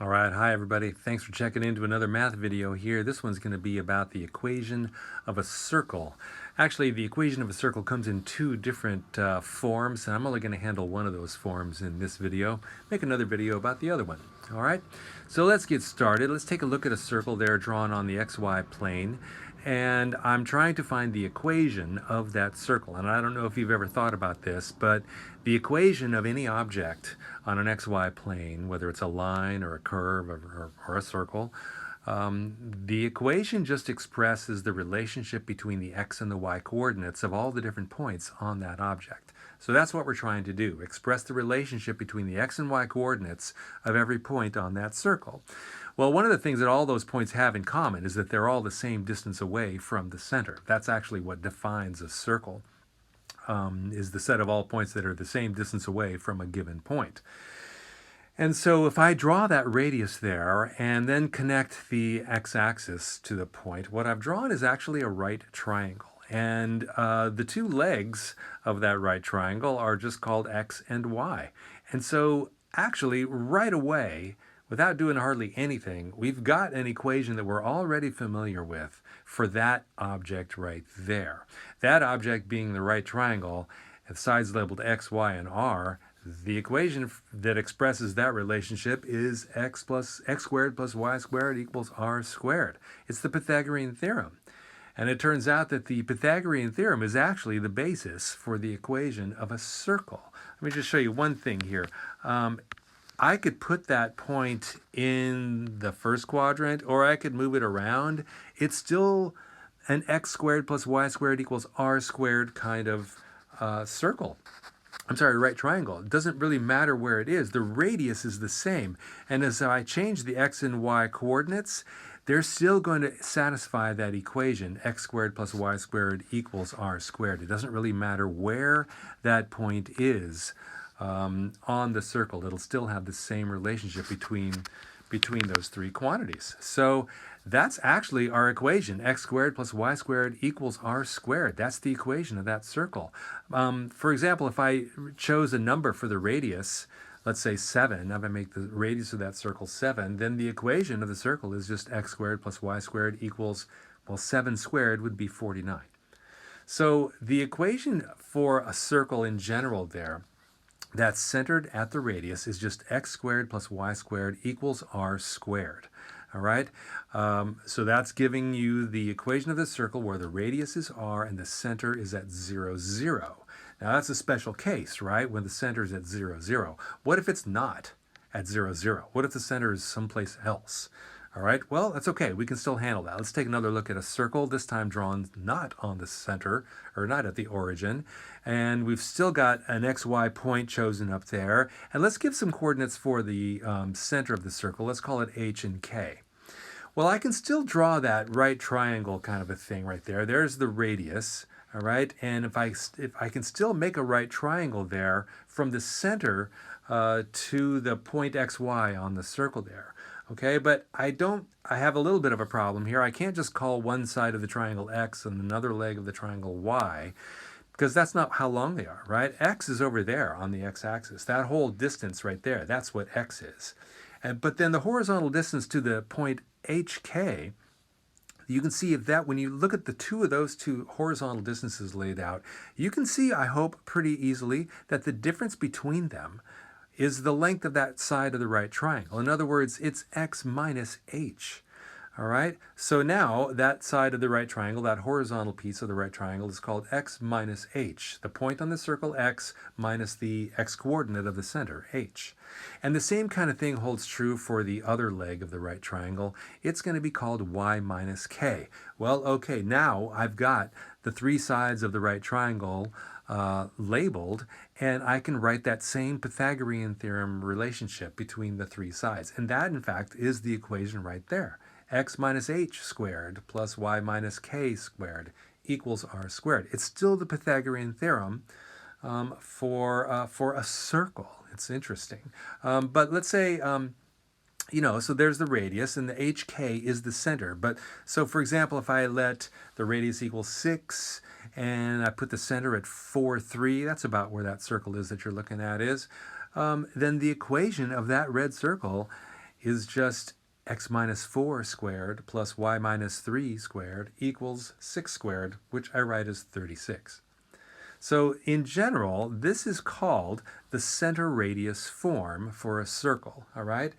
All right, hi everybody. Thanks for checking into another math video here. This one's going to be about the equation of a circle. Actually, the equation of a circle comes in two different forms, and I'm only going to handle one of those forms in this video. Make another video about the other one. All right, so let's get started. Let's take a look at a circle there drawn on the XY plane. And I'm trying to find the equation of that circle. And I don't know if you've ever thought about this, but the equation of any object on an XY plane, whether it's a line or a curve or a circle, the equation just expresses the relationship between the x and the y coordinates of all the different points on that object. So that's what we're trying to do, express the relationship between the x and y coordinates of every point on that circle. Well, one of the things that all those points have in common is that they're all the same distance away from the center. That's actually what defines a circle, is the set of all points that are the same distance away from a given point. And so if I draw that radius there and then connect the x-axis to the point, what I've drawn is actually a right triangle. And the two legs of that right triangle are just called x and y. And so actually right away, without doing hardly anything, we've got an equation that we're already familiar with for that object right there. That object being the right triangle, and sides labeled x, y, and r. The equation that expresses that relationship is x squared plus y squared equals r squared. It's the Pythagorean theorem. And it turns out that the Pythagorean theorem is actually the basis for the equation of a circle. Let me just show you one thing here. I could put that point in the first quadrant, or I could move it around. It's still an x squared plus y squared equals r squared kind of circle. I'm sorry, right triangle. It doesn't really matter where it is. The radius is the same. And as I change the x and y coordinates, they're still going to satisfy that equation, x squared plus y squared equals r squared. It doesn't really matter where that point is on the circle. It'll still have the same relationship between those three quantities. So that's actually our equation, x squared plus y squared equals r squared. That's the equation of that circle. For example, if I chose a number for the radius, let's say 7, if I make the radius of that circle 7, then the equation of the circle is just x squared plus y squared equals, well, 7 squared would be 49. So the equation for a circle in general there, that's centered at the radius, is just x squared plus y squared equals r squared. All right, so that's giving you the equation of the circle where the radius is r and the center is at 0, 0. Now that's a special case, right, when the center is at 0, 0. What if it's not at 0, 0? What if the center is someplace else? All right, well, that's okay. We can still handle that. Let's take another look at a circle, this time drawn not on the center, or not at the origin. And we've still got an xy point chosen up there. And let's give some coordinates for the center of the circle. Let's call it h and k. Well, I can still draw that right triangle kind of a thing right there. There's the radius, all right? And if I can still make a right triangle there from the center to the point xy on the circle there. Okay, but I have a little bit of a problem here. I can't just call one side of the triangle x and another leg of the triangle y, because that's not how long they are, right? X is over there on the x-axis. That whole distance right there, that's what x is. But then the horizontal distance to the point hk, you can see that when you look at the two of those two horizontal distances laid out, you can see, I hope, pretty easily that the difference between them is the length of that side of the right triangle. In other words, it's x minus h. All right, so now that side of the right triangle, that horizontal piece of the right triangle, is called x minus h, the point on the circle x minus the x-coordinate of the center, h. And the same kind of thing holds true for the other leg of the right triangle. It's going to be called y minus k. Well, okay, now I've got the three sides of the right triangle labeled, and I can write that same Pythagorean theorem relationship between the three sides. And that, in fact, is the equation right there. X minus h squared plus y minus k squared equals r squared. It's still the Pythagorean theorem for a circle. It's interesting. But let's say, so there's the radius, and the hk is the center. But so, for example, if I let the radius equal 6, and I put the center at 4, 3, that's about where that circle is that you're looking at is, then the equation of that red circle is just x minus 4 squared plus y minus 3 squared equals 6 squared, which I write as 36. So in general, this is called the center radius form for a circle, all right?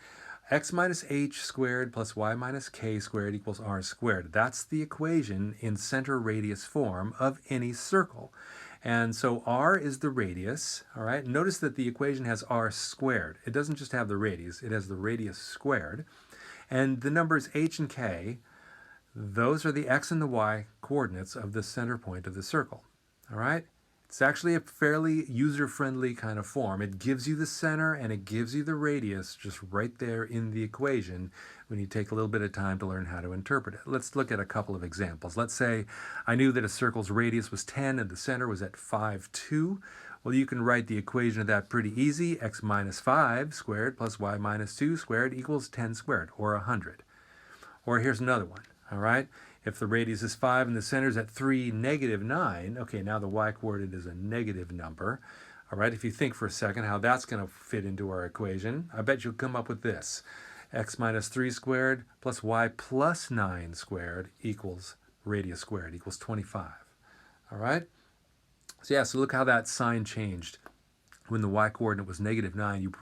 X minus h squared plus y minus k squared equals r squared. That's the equation in center radius form of any circle. And so r is the radius, all right? Notice that the equation has r squared. It doesn't just have the radius, it has the radius squared. And the numbers h and k, those are the x and the y coordinates of the center point of the circle, all right? It's actually a fairly user-friendly kind of form. It gives you the center and it gives you the radius just right there in the equation when you take a little bit of time to learn how to interpret it. Let's look at a couple of examples. Let's say I knew that a circle's radius was 10 and the center was at 5, 2. Well, you can write the equation of that pretty easy. X minus 5 squared plus y minus 2 squared equals 10 squared, or 100. Or here's another one, all right? If the radius is 5 and the center is at 3, negative 9, okay, now the y-coordinate is a negative number. All right, if you think for a second how that's going to fit into our equation, I bet you'll come up with this. X minus 3 squared plus y plus 9 squared equals radius squared equals 25. All right? So yeah, so look how that sign changed. When the y-coordinate was negative 9,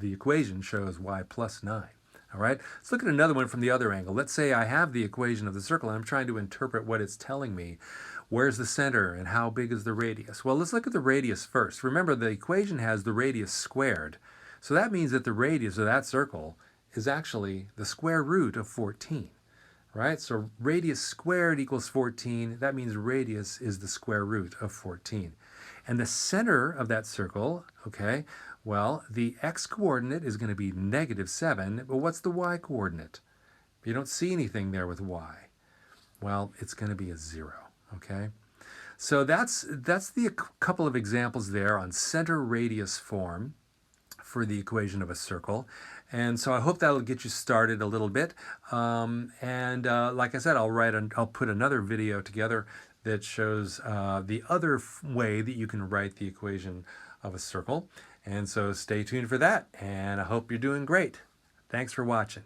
the equation shows y plus 9. All right, let's look at another one from the other angle. Let's say I have the equation of the circle and I'm trying to interpret what it's telling me. Where's the center and how big is the radius? Well, let's look at the radius first. Remember, the equation has the radius squared. So that means that the radius of that circle is actually the square root of 14. Right? So radius squared equals 14. That means radius is the square root of 14. And the center of that circle, okay, well, the x-coordinate is going to be negative 7, but what's the y-coordinate? You don't see anything there with y. Well, it's going to be a 0, okay? So that's the couple of examples there on center radius form for the equation of a circle. And so I hope that'll get you started a little bit. Like I said, I'll put another video together that shows the other way that you can write the equation of a circle. And so stay tuned for that, and I hope you're doing great. Thanks for watching.